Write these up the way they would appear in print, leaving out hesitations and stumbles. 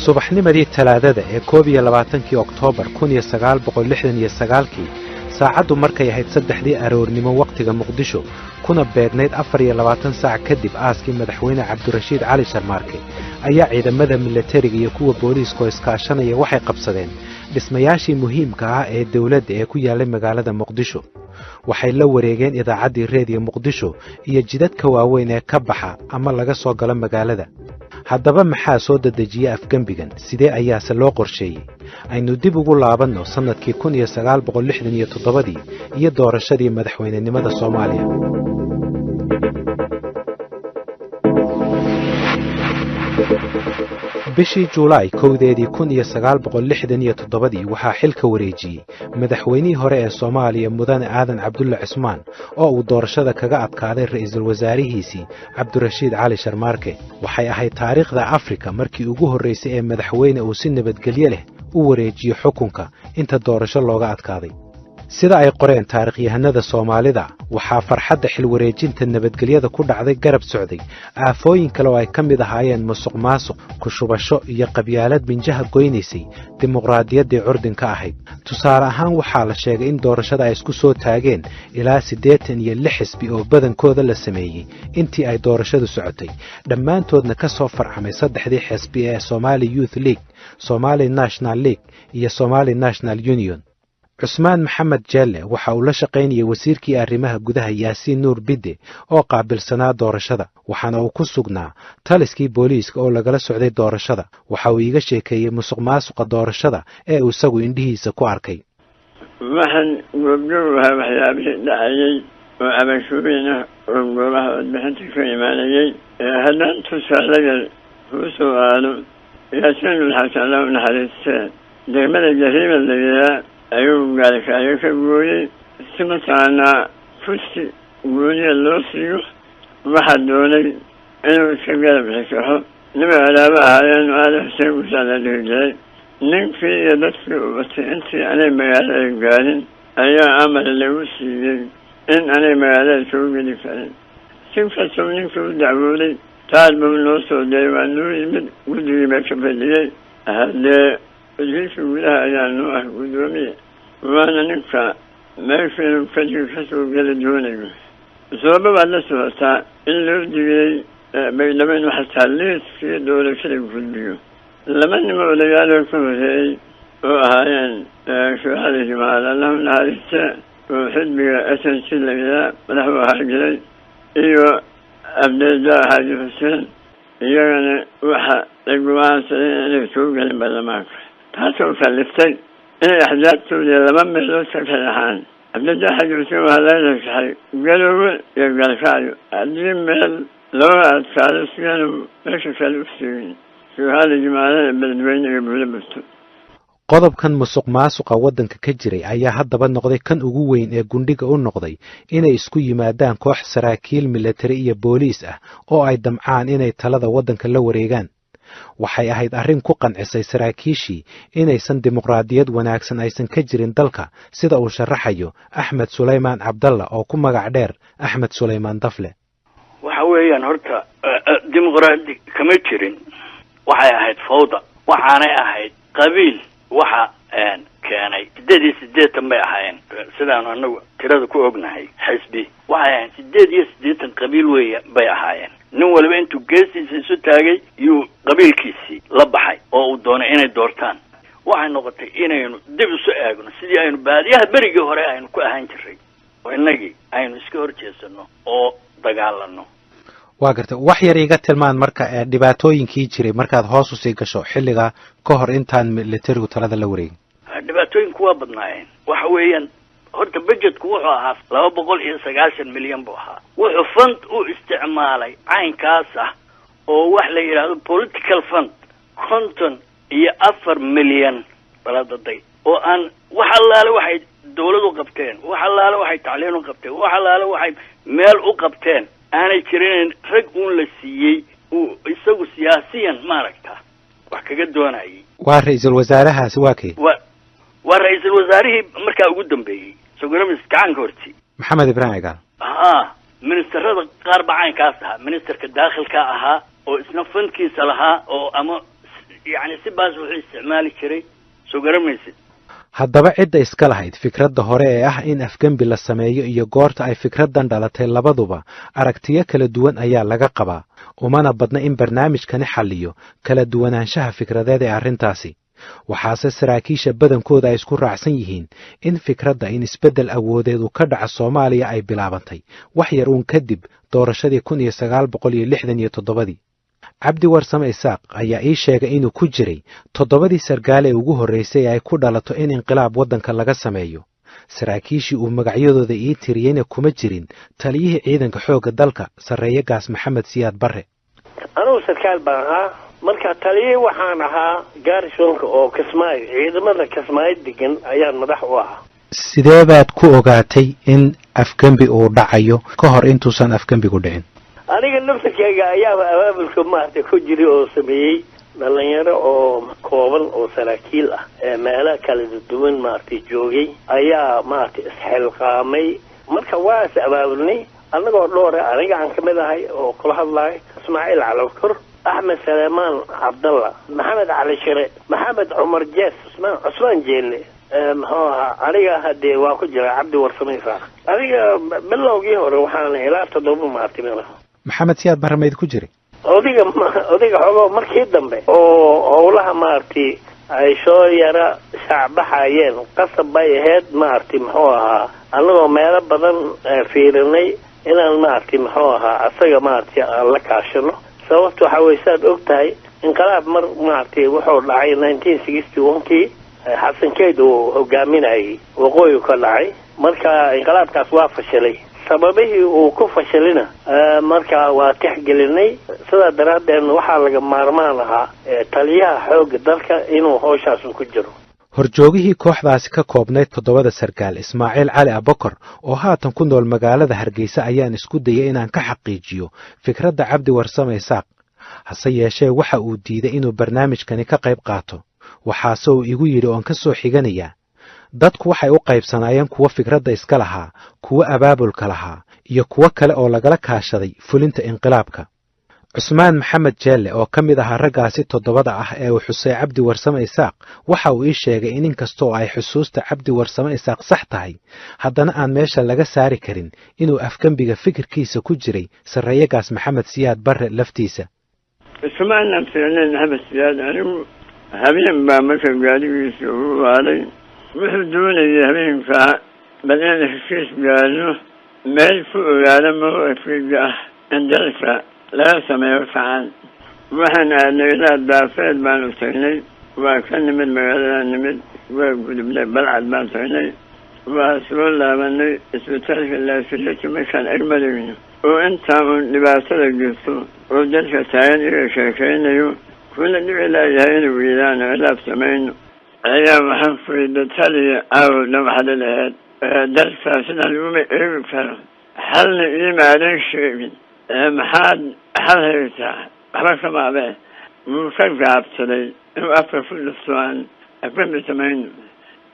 subaxnimadii talaadada ee 21 Oktoobar 1969 saacadu markay ahayd 3 aroornimo waqtiga Muqdisho kuna beegnayd 24 saac kadib aaskii madaxweyne Cabdirashiid Cali Sharmaarke ayaa ciidamada militariga iyo kuwa booliiska iskaashanaya waxay qabsadeen dhismayaashii muhiimka ah ee dawladda ee ku yaalay magaalada Muqdisho waxay la wareegeen idaacaddii reediyo Muqdisho iyo jidadka waaweyn ee ka baxa ama laga soo galo magaalada haddaba maxaa soo dadejiyay afgambigan sidee ayaase loo qorsheeyay aynu dib ugu laabanno sanadkii 1967 iyo doorashadii madaxweynenimada Soomaaliya bishii Juulaay 1967 waxaa xilka wareejiyay madaxweynihii hore ee Soomaaliya Mudane Aadan Cabdulle Cismaan oo uu doorashada kaga adkaaday ra'iisul wasaarihiisii Cabdirashiid Cali Sharmaarke waxay ahayd taariikhda Afrika markii ugu horeysay ee madaxweyne uu si nabadgelyo leh u wareejiyo xukunka inta doorasho looga adkaaday sida ay qoreen taariikhyahanada Soomaalida waxaa farxadda xil wareejinta nabadgelyada ku dhacday garab socday aafooyin kale oo ay ka mid ahaayeen musuqmaasuq ku shubasho iyo qabyaalad binjaha goynaysay dimuqraadiyaddii curdinka ahayd tusaale ahaan waxaa la sheegay in doorashada ay isku soo taageen ilaa 86 xisbi oo badankooda la sameeyey intii ay doorashadu socotay dhammaantoodna ka soo farcamay saddexdii xisbi ee Somali Youth League, Somali National League iyo Somali National Union Cusmaan Maxamed Jelle waxa uu la shaqaynayay wasiirkii arrimaha gudaha Yaasiin Nuur Bidde oo qaabilsanaa doorashada waxaana uu ku sugnaa taliskii booliiska oo lagala socday doorashada waxa uu iga sheekeeyay musuqmaasuqa doorashada ee uu isagu indhihiisa ku arkay waxaan gobgowha waxyaabihii dhacayay oo abashuurina oo goobaha codbixinta ka imaanayay haddaan tusaalaga kuu soo aado Yaasiin Nuur xasan Allah u naxariistee degmada Jariima lagaa ayuu gaalkaayo ka gooyey si mataqaanaa kursi gooniya loo siiyo waxaa doonay inuu iska garab xisaxo nima alaaba ahaayeen aada xuseen gusaa la dhihi jiray ninkii iyo dadkii u batay intii anay magaalada gaarin ayaa amar lagu siiyey in anay magaalada soo geli karin si kastoo ninkii u dacwooday taad buu noo soo dayay waa noo yimid guddigii baa ka fadhiyey haddee wasiirka gudaha ayaa noo ah guddoomiye waana ninka meeshiinu kadib ka soo geli doonayo sababa baad la socotaa in loo digay baydhabo inuu xataa liiskii doorashada gudbiyo laba nimo odagaaloo ka horeeyey oo ahaayeen shuhada jimaal allahu naxariiste oo xisbiga SNC lagaa madaxu ahaa jiray iyo abdeeja xaaji xuseen iyagana waxa ay go'aansadeen inay soo gelin baarlamaanka taasoo kaliftay inay axzaabtooda laba meelood ka kalaxaan abdeeja xaaji xuseen waxaa laga rajaxay galoowe iyo galkaayo haddii meel looga adkaado sidaanu meesha kale u siigin shuhada jimaalada beledweyne iyo buulaburto qodobkan musuqmaasuqa waddanka ka jiray ayaa haddaba noqday kan ugu weyn ee gundhiga u noqday inay isku yimaadaan koox saraakiil militari iyo booliis ah oo ay damcaan inay talada waddanka la wareegaan waxay ahayd arrin ku qancisay saraakiishii inaysan dimuqraadiyad wanaagsan aysan ka jirin dalka sida uu sharaxayo Axmed Suleymaan Cabdalla oo ku magac dheer Axmed Suleymaan Dafle waxa weeyaan horta dimuqraadi kama jirin waxay ahayd fawda waxaanay ahayd qabiil waxa keenay 88 bay ahaayeen sidaan anagu tirada ku ognahay xisbi waxay ahayd 88 qabiil weeye bay ahaayeen nin walba intuu geesiisa isu taagay iyo qabiilkiisii la baxay oo uu doonay inay doortaan waxay noqotay inaynu dib isu eegno sidii aynu baadiyaha berigii hore aynu ku ahaan jiray oo inagii aynu iska horjeesano oo dagaalano waa gartay wax yar iga tilmaan marka dhibaatooyinkii jiray markaad hoos u sii gasho xilliga ka hor intaan militarigu talada la wareegin dhibaatooyinku waa badnaayeen waxa weeyaan horta budgetku wuxuu ahaa 290 milyan buu ahaa wuxuu fund u isticmaalay caynkaas ah oo wax la yiraahdo political fund 54 milyan baladaday oo aan wax allaale waxay dawladu qabteen wax allaale waxay tacliin u qabteen wax allaale waxay meel u qabteen aanay jirin rag uun la siiyey oo isagu siyaasiyan maaragta wax kaga doonayay waa ra'iisul wasaarahaasi waa kee waa ra'iisul wasaarihii markaa ugu dambeeyay suguramis gacan horti Maxamed Ibrahim Gaal ministerada qaar bacaankaas ahaa ministerka dakhilka ahaa oo isna fankiisa lahaa oo ama يعني سباس وحي استعمالي كري سو قرميسي haddaba cidda iska lahayd fikradda hore ee ah in afgembi la sameeyo iyo goorta ay fikraddan dhalatay labaduba aragtiyo kala duwan ayaa laga qabaa umana badna in barnaamijkani xalliyo kala duwanaanshaha fikradeed ee arrintaasi waxaase saraakiisha badankooda ay isku raacsan yihiin in fikradda in isbeddel awoodeed uu ka dhaca Soomaaliya ay bilaabantay wax yar uun kadib doorashadii 1967 cabdi warsame isaaq ayaa ii sheegay inuu ku jiray 7 sargaal ee ugu horeysay ay ku dhalato in inqilaab waddanka laga sameeyo saraakiishii uu magacyadooda ii tiriyeyna kuma jirin taliyihii ciidanka xoogga dalka sareeye gaas maxamed siyaad barre anuu sarkaal baan ahaa marka taliyihii waxaan ahaa gaarishonka oo Kismaayo ciidamada Kismaayo degan ayaan madax u ahaa sidee baad ku ogaatay in afgembi uu dhacayo ka hor intuusan afgembigu dhicin aniga naftirkayga ayaa abaabulka maartay ku jiray oo sameeyay dhalinyaro oo kooban oo saraakiil ah meelaha kala duwan maartay joogay ayaa maartay isxilqaamay marka waa abaabulnay anagoo dhowr aniga aan kamid ahay oo kula hadlay Ismaaciil Calawkar Ahmed Salmaan Abdallah Maxamed Ali Shire Maxamed Umar Jees Usmaan Jeelle aniga hadee waa ku jira cabdi warsame isaaq aniga bilowgii hore waxaan ilaa 7 maartay maxamed siyaad barre mayd ku jiray odiga xogo markii dambe oo howlaha maartay ay soo yara shacbaxayeen qasab bay ahayd maartay muxuu ahaa anagoo meelo badan fiirinay inaan maartay muxuu ahaa asaga maartay aan la kaashano sababtu waxa weysaad ogtahay inqilaab mar maartay wuxuu dhacay 1961kii xasan keyd uu hogaaminayay waqooyi ka dhacay marka inqilaabkaas waa fashalay sababihii uu ku fashalina marka waa tixgelinay sida daraadeen waxa laga maarmaan ahaa taliyaha xoogga dalka inuu howshaas ku jiro horjoogihii kooxdaasi ka koobnayd 7 sargaal Ismaaciil Cali Abakar oo haatan ku nool magaalada Hargeysa ayaan isku dayay inaan ka xaqiijiyo fikradda cabdi warsame isaaq hase yeeshee waxa uu diiday inuu barnaamijkani ka qayb qaato waxaase uu igu yidhi oon ka soo xiganaya dadku waxay u qaybsanaayeen kuwa fikradda iska lahaa kuwa abaabulka lahaa iyo kuwa kale oo lagala kaashaday fulinta inqilaabka Cusmaan Maxamed Jeelle oo ka mid ahaa raggaasi 7 ah ee uu xusay cabdi warsame isaaq waxa uu ii sheegay in inkastoo ay xusuusta cabdi warsame isaaq sax tahay haddana aan meesha laga saari karin inuu afgembiga fikirkiisa ku jiray sareeye gaas maxamed siyaad barre laftiisa Cusmaan Maxamed Siyaad anigu habeen baa marka gaarigiisa u waaday wuxuu doonayay habeenka badana heshiis gaarno meel ku ogaada mawqiga ah in dalka laga sameeyo fiican waxaan aadnay daafeed baan u tagnay waa ka nimid magaalada nimid waa gudubnay balcad baan tagnay waa soo laabanay isbitaalka laasirka markaan agmadayno oo intaan dhibaatada jirto oo dalka taagan iga sheekaynayo kuna dhici laayahay inuu wiilaano ilaab samayno ayaa waxaan furiday taliya aawna waxda lahayd dalka sida laguma eegi karo xalna iimaadan sheegin maxaad xal haysaa waxba kama abe wuu ka gaabsaday inuu afka ku dhufto aan afgembi samayno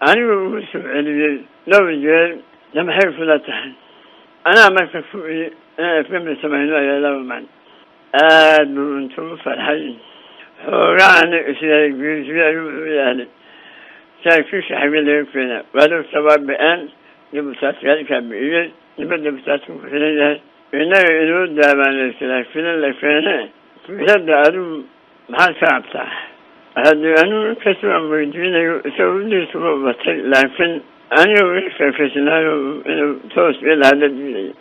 anigu ugu soo celiyey 2 jeer maxay kula tahay anaa marka ku inaan afgembi samayno ayaa 2 man aad buu intuu farxay xoogaana isyaagisiya ayuu yahay saraakiisha xagga laga keena waadog sababaan dibutaadka biyey dibutaadka ku xiran yahay inaga inuu daabaanay saraakiil la keenay fikradda adigu maxaad ka cabtaa haddii anigu kasoo weydiinayo isagoo ugu batay laakiin anigu wixii kasnaayo inuu toos ilaa dadweyne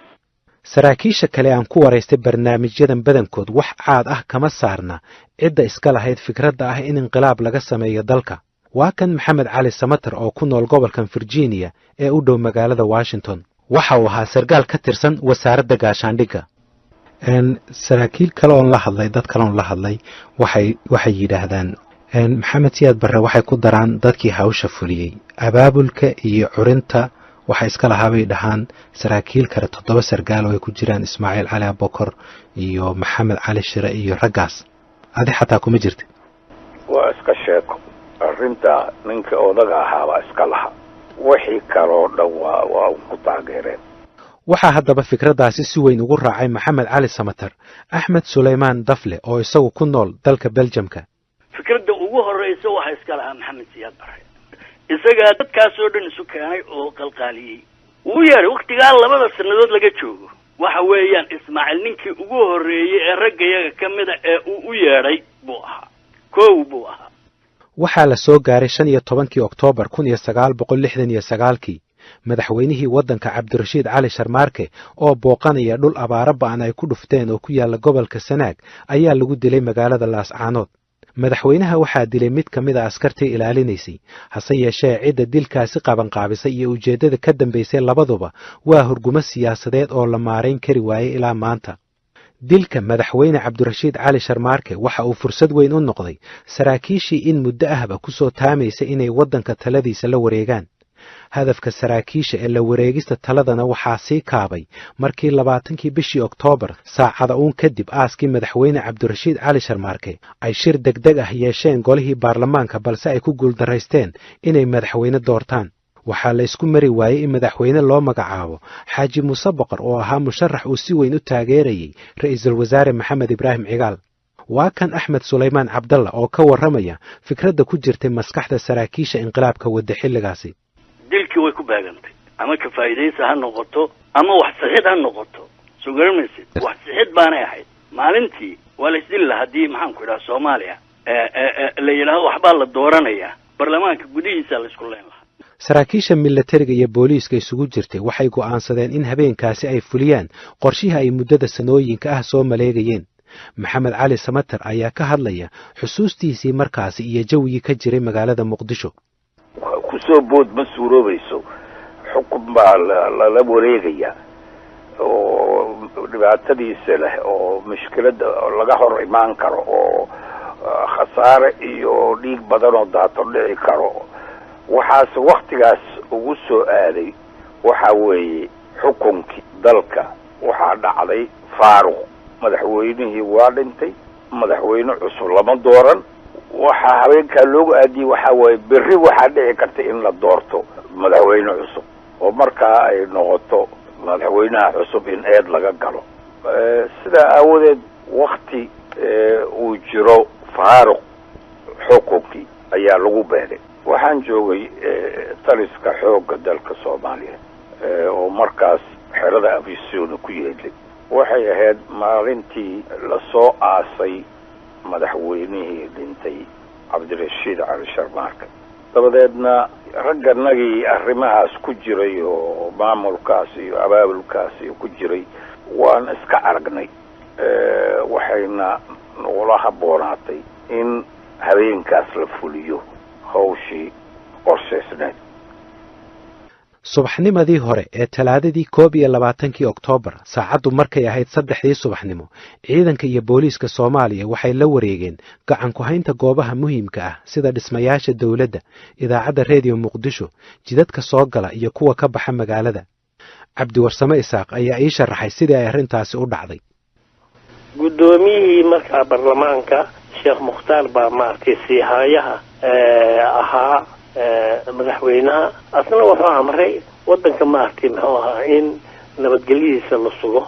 saraakiisha kale aan ku waraystay barnaamijyadan badankood wax caad ah kama saarna cidda iska lahayd fikradda ah in inqilaab laga sameeyo dalka waa kan Maxamed Cali Samatar oo ku nool gobolkan Virginia ee u dhow magaalada Washington waxa uu ahaa sargaal ka tirsan wasaaradda gaashaandhigga saraakiil kale oo la hadlay dad kale oo la hadlay waxay yiraahdaan Maxamed Siyaad Barre waxay ku daraan dadkii hawsha fuliyay abaabulka iyo curinta waxa iska lahaabay dhahaan saraakiil kale 7 sargaal oo ay ku jiraan Ismaaciil Cali Abakar iyo Maxamed Cali Shire iyo raggaas adi xataa kuma jirtay waa iska sheeko arrinta ninka odaga ahaa iska laha wixii kaloo dhan waa ku taageereen waxaa haddaba fikraddaasi si weyn ugu raacay Maxamed Cali Samatar Axmed Suleymaan Dafle oo isagu ku nool dalka Belgiumka fikradda horreysa waxa iska lahaa maxamed siyaad barre isagaa dadkaasoo dhan isu keenay oo qalqaaliyey wuu yeedhay waktigaa 2 sanadood laga joogo waxa weeyaan ismaaciil ninkii ugu horreeyey ee raggayaga ka mida ee uu u yeedhay buu ahaa buu ahaa waxaa la soo gaaray 15 Oktoobar 1969 madaxweynihii waddanka Cabdirashiid Cali Sharmaarke oo booqanaya dhul abaaro ba'an ay ku dhufteen oo ku yaala gobolka Sanaag ayaa lagu dilay magaalada Laascaanood madaxweynaha waxaa dilay mid ka mid ah askartii ilaalinaysay hase yeeshee cidda dilkaasi qaban qaabisay iyo ujeedada ka dambeysay labaduba waa hurgumo siyaasadeed oo la maareyn kari waayay ilaa maanta dilka madaxweyne Cabdirashiid Cali Sharmaarke waxa uu fursad weyn u noqday saraakiishii in muddo ahba ku soo taamaysa inay waddanka taladiisa la wareegaan hadafka saraakiisha ee la wareegista taladana waxaa sii kaabay markii 20 bishii Oktoobar saacada uun kadib aaskii madaxweyne Cabdirashiid Cali Sharmaarke ay shir degdeg ah yeesheen golihii baarlamaanka balse ay ku guuldareysteen inay madaxweyne doortaan waxaa la isku mari waayay in madaxweyne loo magacaabo Xaaji Muuse Boqor oo ahaa musharax uu si weyn u taageerayay ra'iisul wasaare Maxamed Ibraahim Cigaal waa kan Axmed Suleymaan Cabdalla oo ka warramaya fikradda ku jirtay maskaxda saraakiisha inqilaabka wadda xilligaasi dilkii way ku baagantay ama ka faa'iideysa ha noqoto ama wax saxid ha noqoto soo garanaysid wax saxid baanay ahayd maalintii waa la isdili lahaa haddii maxaan ku idhaha Soomaaliya la yidhaahdo waxbaa la dooranayaa baarlamaanka gudihiisa la isku leen lahaa saraakiisha militariga iyo booliiska isugu jirtay waxay go'aansadeen in habeenkaasi ay fuliyaan qorshihii ay muddada sanooyinka ah soo maleegayeen maxamed cali samatar ayaa ka hadlaya xusuustiisii markaasi iyo jawigii ka jiray magaalada Muqdisho kusoo bood ma suuroobayso xukun baa lala wareegaya oo dhibaatadiisa leh oo mushkilada laga hor imaan karo oo khasaare iyo dhiig badan oo daato dhici karo waxaas waktigaas ugu soo aaday waxa weeye xukunkii dalka waxaa dhacday faaruq madaxweynihii waa dhintay madaxweyne cusub lama dooran waxaa habeenkaa loogu aadiyey waxaa waaye berri waxaa dhici karta in la doorto madaxweyne cusub oo markaa ay noqoto madaxweynaha cusub in eed laga galo sidaa aawadeed wakti uu jiro faaruq xukunkii ayaa lagu beelay waxaan joogay taliska xoogga dalka Soomaaliya oo markaas xerada Afisyoona ku yeelay waxay ahayd maalintii la soo aasay madaxweynihii dhintay Cabdirashiid Cali Sharmaarke dabadeedna ragganagii arrimahaas ku jiray oo maamulkaas iyo abaabulkaas ku jiray waan iska aragnay waxayna nagula haboonaatay in habeenkaas la fuliyo hawshii qorshaysnayd subaxnimadii hore ee talaadadii 21 Oktoobar saacadu markay ahayd 3 subaxnimo ciidanka iyo booliiska Soomaaliya waxay la wareegeen gacan ku haynta goobaha muhiimka ah sida dhismayaasha dawladda idaacadda Radio Muqdisho jidadka soo gala iyo kuwa ka baxa magaalada Cabdi Warsame Isaaq ayaa ii sharaxay sidii ay arintaasi u dhacday gudoomiyihii markaa baarlamaanka Sheekh Mukhtaar baa maartay siihayaha ahaa madaxweynaha asna wuxuu amray wadanka maartay muxuu ahaa in nabadgelyadiisa la sugo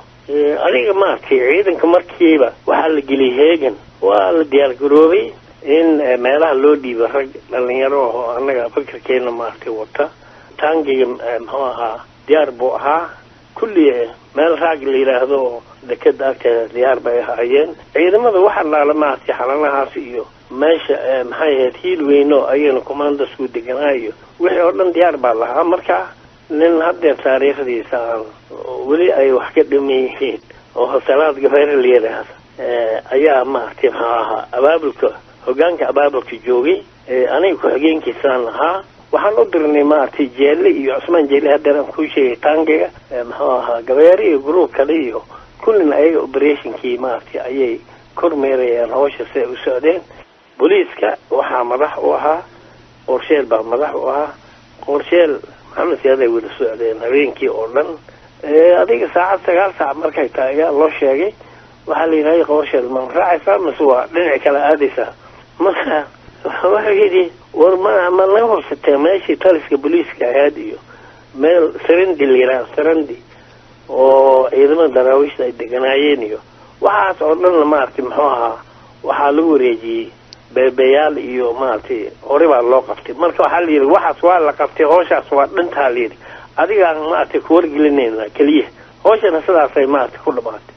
adiga maartay ciidanka markiiba waxaa la geliyay heegan waa la diyaar garoobay in meelaha loo dhiibo rag dhalinyaro oo anaga fikirkeena maartay wata taangiga muxuu ahaa diyaar buu ahaa kulli meel raag la yiraahdo dekada agteeda diyaar bay ahaayeen ciidamada waxa la maartay xalanahaas iyo meesha maxay ahayd hiil weyno ayayna commandersku deganaayo wixii oo dhan diyaar baa lahaa marka nin hadda taariikhdiisa weli ay wax ka dhameeyeen oo hasalaad gabayr la yiraahdo ayaa maartay ahaa abaabulka hogaanka abaabulka joogay aniga ku xigeenkiisaan ahaa waxaan u dirnay maartay jeelle iyo Cusmaan Jeelle hadda ku sheegay taangiga muxuu ahaa gabayr iyo group kale iyo kullina ay operationkii maartay ayay kormeerayeen hawsha si u socdeen booliiska waxaa madax u ahaa qorsheel baa madax u ahaa qorsheel maxamed siyaad ay wada socdeen habeenkii oo dhan adiga saacad 9 saac markay tahay loo sheegay waxaa la yiraahday qorsheel ma raacaysa mise waa dhinac kale aadaysa marka waxa yidhi war ma la horsatay meeshii taliska booliiska ahayd iyo meel sarandi oo ciidamada daraawiishta ay deganaayeen iyo waxaas oo dhan la maartay muxuu ahaa waxaa lagu wareejiyay beebeyaal iyo maaragtay hore baa loo qabtay marka waxaa la yidhi waxaas waa la qabtay howshaas waa dhantaa la yidhi adigaan maaragtay ku wargelinayna keliya howshana sidaasay maaragtay ku dhamaatay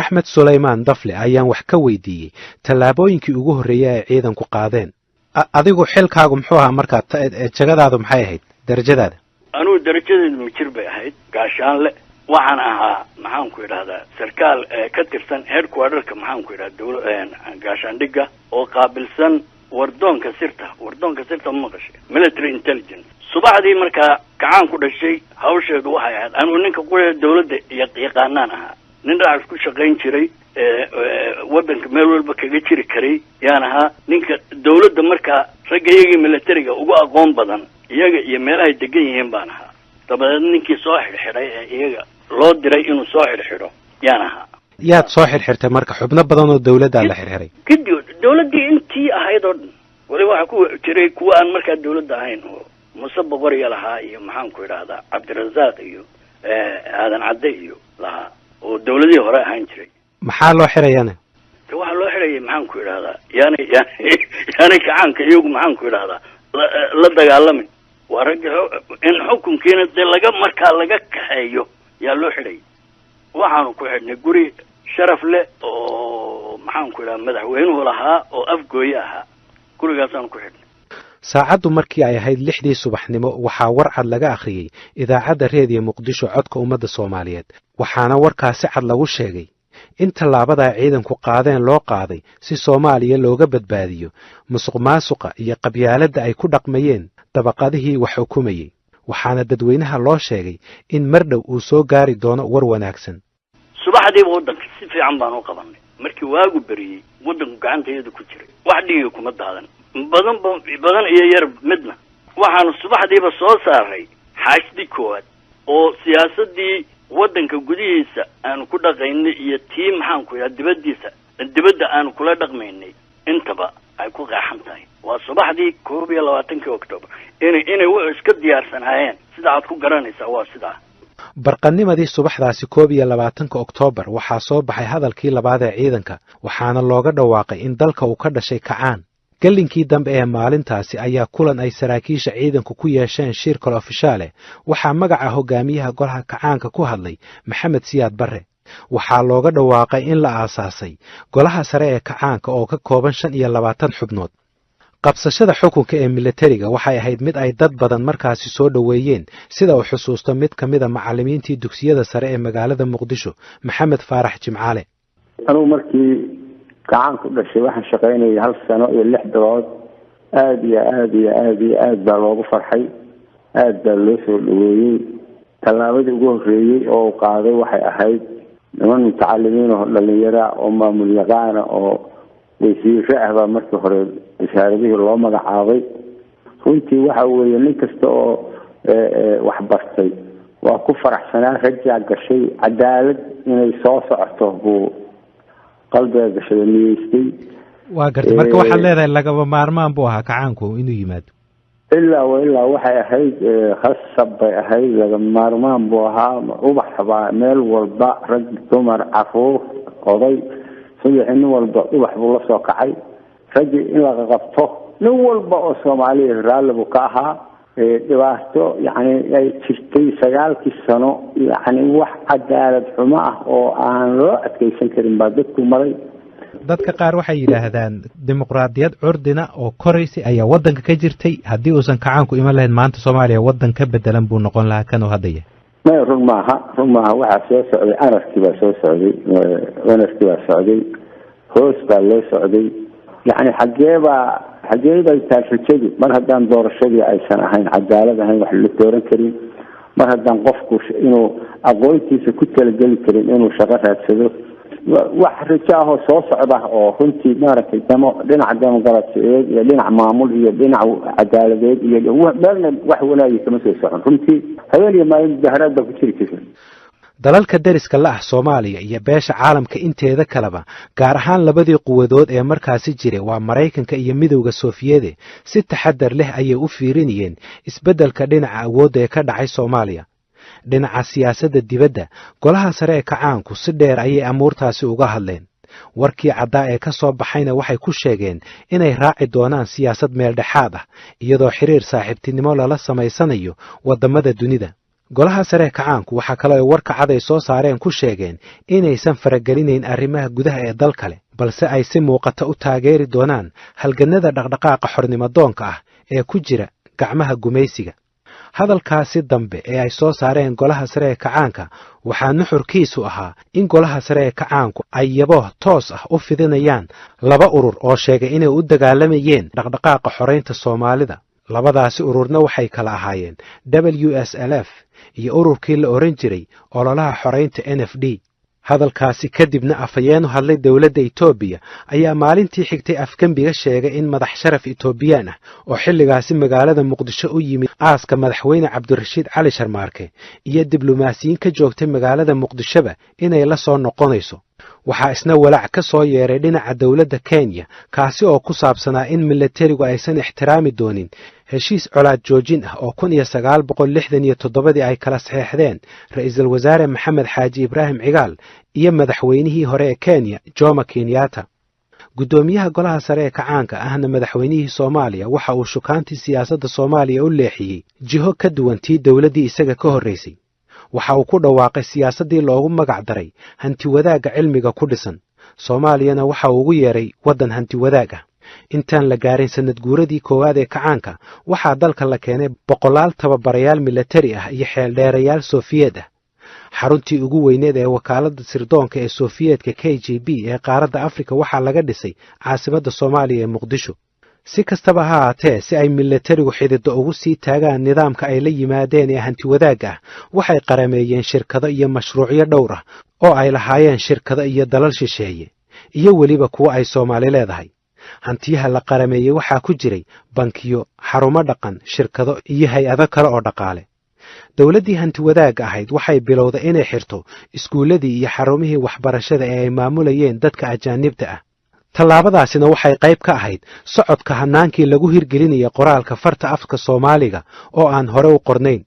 axmed sulaymaan dafle ayaan wax ka weydiiyey tallaabooyinkii ugu horreeyay ay ciidanku qaadeen adigu xilkaagu muxuu ahaa markaa jagadaadu maxay ahayd darajadaada anugu darajadeedu mijir bay ahayd gaashaanle waxaan ahaa maxaan ku idhahdaa sarkaal ka tirsan headquarterka maxaan ku idhahdaa gaashaandhigga oo qaabilsan wardoonka sirta ma maqashay military intelligence subaxdii markaa kacaan ku dhashay hawsheedu waxay ahayd anugu ninka qura dawladda yaqaanaan ahaa nin dhacas ku shaqayn jiray waddanka meel walba kaga jiri karay yaan ahaa ninka dawladda markaa ragga iyagii militariga ugu aqoon badan iyaga iyo meelahay degan yihiin baan ahaa dabadeed ninkii soo xidhxidhay ee iyaga loo diray inuu soo xidhxidho yaan ahaa yaad soo xidhxirtay marka xubno badan oo dawladdaa la xidhxiray kadib dawladdii intii ahayd oo dhan waliba waxaa ku jiray kuwa aan markaa dawladda ahayn oo muse boqoriya lahaa iyo maxaan ku idhahdaa cabdirasaaq iyo aadan cadde iyo lahaa oo dawladihii hore ahaan jiray maxaa loo xidhayana de waxaa loo xidhayay maxaan ku idhahdaa yaanay kacaanka iyagu maxaan ku idhahdaa la dagaalamin waa ragga in xukunkiina dee markaa laga kaxeeyo yaa loo xidhayay waxaanu ku xidhnay guri sharaf leh oo maxaan ku idhahdaa madaxweynuhu lahaa oo afgooye ahaa gurigaasaanu ku xidhnay saacaddu markii ay ahayd 6dii subaxnimo waxaa war cad laga akhriyey idaacadda reediyo muqdisho codka ummadda soomaaliyeed waxaana warkaasi cad lagu sheegay in tallaabadaa ciidanku qaadeen loo qaaday si soomaaliya looga badbaadiyo musuqmaasuqa iyo qabyaaladda ay ku dhaqmayeen dabaqadihii wax xukumayey waxaana dadweynaha loo sheegay in mar dhow uu soo gaari doono war wanaagsan subaxdiiba waddanka si fiican baan u qabanay markii waagu beriyey waddanku gacantayada ku jiray wax dhiiga kuma daadan badan iyo yar midna waxaanu subaxdiiba soo saaray xaashdii koowaad oo siyaasaddii waddanka gudihiisa aanu ku dhaqaynay iyo tii maxaan ku idhaha dibadda aanu kula dhaqmaynay intaba ay ku qeexan tahay waa subaxdii 21 October inay wax iska diyaarsanaayeen sida aad ku garanaysaa waa sidaa barqanimadii subaxdaasi 21 October waxaa soo baxay hadalkii labaad ee ciidanka waxaana looga dhawaaqay in dalka uu ka dhashay kacaan galinkii dambe ee maalintaasi ayaa kulan ay saraakiisha ciidanku ku yeesheen shir kale ofishaale waxaa magaca hogaamiyaha golaha kacaanka ku hadlay maxamed siyaad barre waxaa looga dhawaaqay in la aasaasay golaha sare ee kacaanka oo ka kooban 25 xubnood qabsashada xukunka ee militariga waxay ahayd mid ay dad badan markaasi soo dhaweeyeen sida uu xusuusto mid kamida macallimiintii dugsiyada sare ee magaalada muqdisho maxamed faarax jimcaale anuu markii kacaanku dhashay waxaan shaqaynayay 1 sano iyo 6 bilood aad baa loogu farxay aad baa loo soo dhaweeyey tallaabadii ugu horreeyey oo uu qaaday waxay ahayd niman mutacalimiin oo dhalinyaro oo maamul yaqaana oo wasiiro ah baa markii hore wasaaradihii loo magacaabay runtii waxa weeye nin kasta oo wax bartay waa ku faraxsanaa rajaa gashay cadaalad inay soo socoto buu qalbiga gashay niyeystay waa gartay marka waxaad leedahay lagaba maarmaan buu ahaa kacaanku inuu yimaado ilaa waxay ahayd khasab bay ahayd laga maarmaan buu ahaa ubax baa meel walba rag dumar caruur oday nin walba ubax buu la soo kacay rag in laga qabto nin walba oo Soomaaliya raalli buu ka ahaa dhibaato yani ay jirtay 9 sano yani wax cadaalad xumo ah oo aan loo adkeysan karin baa dadku maray dadka qaar waxay yiraahdaan dimuqraadiyad curdina oo koreysay ayaa wadanka ka jirtay haddii uusan kacaanku iman lahayn maanta Soomaaliya wadan ka bedelan buu noqon lahaa kan oo hadaya run maaha waxa soo socday anarkii baa socday hoos baa loo socday yani xageeba taasajadu mar haddaan doorashadii aysan ahayn cadaalad ahayn wax la dooran karin mar haddaan qofku inuu aqoontiisa ku talageli karin inuu shaqo raadsado wax rajaaho soo socda oo runtii maaragtay dhinaca dimuqraadiyadeed iyo dhinac maamul iyo dhinac cadaaladeed iyo meelna wax wanaagii kama soo socon runtii habeen maalin dahraad baa ku jiri jirtay dalalka dariska la ah Soomaaliya iyo beesha caalamka inteeda kaleba gaar ahaan labadii quwadood ee markaasi jiray waa Mareykanka iyo Midowga Sofiyeed si taxadar leh ayay u fiirinayeen isbeddelka dhinaca awoodda ee ka dhacay Soomaaliya dhinaca siyaasadda dibadda golaha sare ee kacaanku si dheer ayay amuurtaasi uga hadleen warkii caddaa ee ka soo baxayna waxay ku sheegeen inay raaci doonaan siyaasad meeldhexaad ah iyadoo xiriir saaxiibtinimo lala samaysanayo waddamada dunida. golaha sare kacaanku waxaa kaloo ay warka cad ay soo saareen ku sheegeen inaysan faragelinayn arrimaha gudaha ee dal kale, balse ay si muuqata u taageeri doonaan halgannada dhaqdhaqaaqa xornimadoonka ah ee ku jira gacmaha gumaysiga. hadalkaasi dambe ee ay soo saareen golaha sare ee kacaanka waxaa nuxurkiisu ahaa in golaha sare ee kacaanku ay yabo toos ah u fidinayaan laba urur oo sheegay inay u dagaalamayeen dhaqdhaqaaqa xoreynta Soomaalida. labadaasi ururna waxay kala ahaayeen WSLF iyo ururkii la oran jiray ololaha xoreynta NFD. hadalkaasi kadibna afayeen hadlay dawladda Itoobiya ayaa maalintii xigtay afkambiga sheegay in madax sharaf Itoobiyaan ah oo xilligaasi magaalada Muqdisho u yimid aaska madaxweyne Cabdirashiid Cali Sharmaarke iyo diblomaasiyiin ka joogtay magaalada Muqdishoba inay la soo noqonayso. waxaa isna walaac ka soo yeeray dhinaca dawladda Kenya kaasi oo ku saabsanaa in militarigu aysan ixtiraami doonin heshiis colaad joojin ah oo 1967 ay kala saxeexdeen ra'iisul wasaare Maxamed Xaaji Ibraahim Cigaal iyo madaxweynihii hore ee Kenya Jomo Kenyatta. gudoomiyaha golaha sare ee kacaanka ahna madaxweynihii Soomaaliya waxa uu shukaantii siyaasadda Soomaaliya u leexiyay jiho ka duwan tii dawladdii isaga ka horreysay. waxa uu ku dhawaaqay siyaasaddii loogu magac daray hanti wadaagga cilmiga ku dhisan. Soomaaliyana waxa uu ugu yeeray waddan hanti wadaag ah. intaan la gaarin sanad guuradii koowaad ee kacaanka waxaa dalka la keenay boqolaal tababarayaal militari ah iyo xeeldheerayaal Sofiyeed ah. xaruntii ugu weyneed ee wakaaladda sirdoonka ee Sofiyeedka KGB ee qaaradda Afrika waxaa laga dhisay caasimadda Soomaaliya ee Muqdisho. si kastaba ha ahaatee si ay militarigu xididdo ugu sii taagaan nidaamka ay la yimaadeen ee hanti wadaagga ah waxay qarameeyeen shirkado iyo mashruucyo dhowr ah oo ay lahaayeen shirkado iyo dalal shisheeye iyo weliba kuwa ay Soomaali leedahay. hantiyaha la qarameeyey waxaa ku jiray bankiyo, xarumo dhaqan, shirkado iyo hay-ado kale oo dhaqaale. dawladdii hanti wadaagga ahayd waxay bilowday inay xirto iskuuladii iyo xarumihii waxbarashada ee ay maamulayeen dadka ajaanibta ah. tallaabadaasina waxay qayb ka ahayd socodka hanaankii lagu hirgelinayay qoraalka farta afka Soomaaliga oo aan hore u qornayn.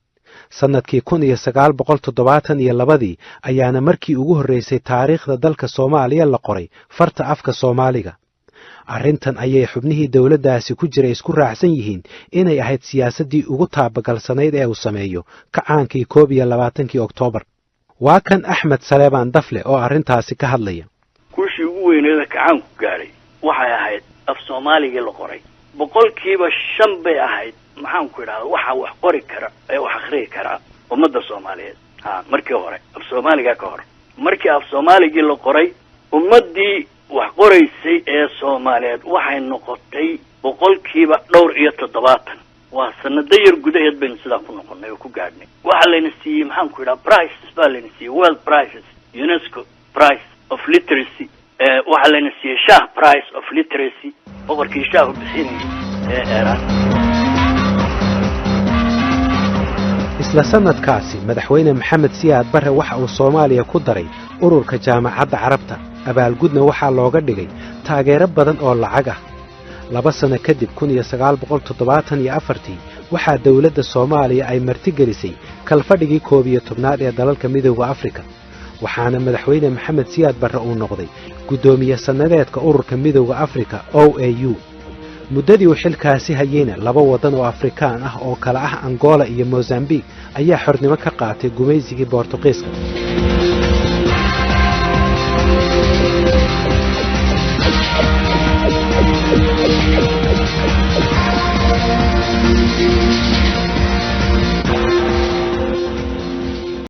sanadkii 1972 ayaana markii ugu horreysay taariikhda dalka Soomaaliya la qoray farta afka Soomaaliga. arrintan ayay xubnihii dawladdaasi ku jiray isku raacsan yihiin inay ahayd siyaasaddii ugu taabagalsanayd ee uu sameeyo kacaankii 21 Oktoobar. waa kan Axmed Saleebaan Dafle oo arrintaasi ka hadlaya. kushii ugu weyneeda kacaanku gaaray waxay ahayd af Soomaaliga la qoray 5% bay ahayd. maxaan ku idhaahdaa waxa wax qori kara ee wax akhriyi kara ummadda Soomaaliyeed markii hore af Soomaaliga ka hor. markii af Soomaaliga la qoray ummaddii wax qoraysay ee Soomaaliyeed waxay noqotay 7%. waa sanado yar gudaheed baynu sidaa ku noqonnay oo ku gaadhnay. waxa layna siiyey maxaan ku idhaahdaa prizes baa layna siiyey, World Prizes, UNESCO Prize of Literacy, waxa layna siiyey Shah Prize of Literacy, boqorkii Shah u bixinayay ee Iran. isla sanadkaasi madaxweyne Maxamed Siyaad Barre waxa uu Soomaaliya ku daray ururka Jaamacadda Carabta. abaalgudna waxaa looga dhigay taageero badan oo lacag ah. 2 sano kadib 1974 waxaa dawladda Soomaaliya ay martigelisay kalfadhigii 11aad ee dalalka Midowga Afrika. waxaana madaxweyne Maxamed Siyaad Barre uu noqday gudoomiye sanadeedka ururka Midowga Afrika OAU. muddadii uu xilkaasi hayayna 2 waddan oo Afrikaan ah oo kala ah Angola iyo Mozambique ayaa xornimo ka qaatay gumaysigii Boortaqiiska.